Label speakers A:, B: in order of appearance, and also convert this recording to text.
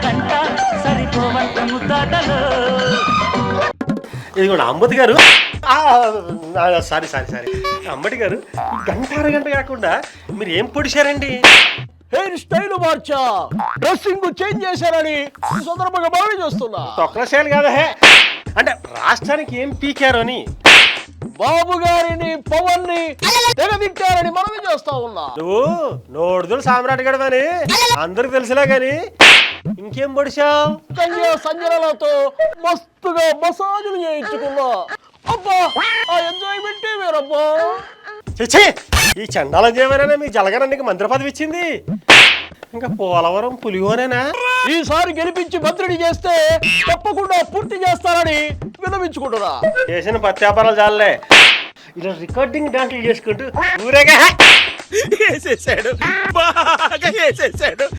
A: గంట సరిపోవంత ముద్దాటలు.
B: ఇది కూడా అంబటి గారు, సారీ అంబటి గారు, గంట అరగంట కాకుండా మీరు ఏం పొడిచారండి?
C: హెయిర్ స్టైల్ మార్చా, డ్రెస్సింగ్ చేంజ్ చేశారని ఈ సందర్భంగా బాగా చేస్తున్నా.
B: తొక్కలశాలు కాదా అంటే రాష్ట్రానికి ఏం పీకారు అని.
C: బాబు గారిని పవన్ ని తెగదింటారని మనమే చేస్తా ఉన్నా.
B: నువ్వు నోడుదులు సామ్రాట్ గడవని అందరికి తెలుసులే గాని ఇంకేం పొడిచావు?
C: సంజనలతో మస్తుగా మసాజులు చేయించుకున్నా. అబ్బా ఆ ఎంజాయ్మెంట్ వేరబ్బా.
B: చిచ్చి, ఈ చండాలం చేయమనే మీ జలగరానికి మంత్రి పదవి ఇచ్చింది. ఇంకా పోలవరం పులిహోరేనా?
C: ఈసారి గెలిపించి మంత్రిని చేస్తే తప్పకుండా పూర్తి చేస్తారని విన్నవించుకుంటున్నా.
B: చేసిన పత్యాపారాలు చాలే, ఇలా రికార్డింగ్ డాన్సులు చేసుకుంటూ ఊరేగా
D: వేసేసాడు, బాగా వేసేసాడు.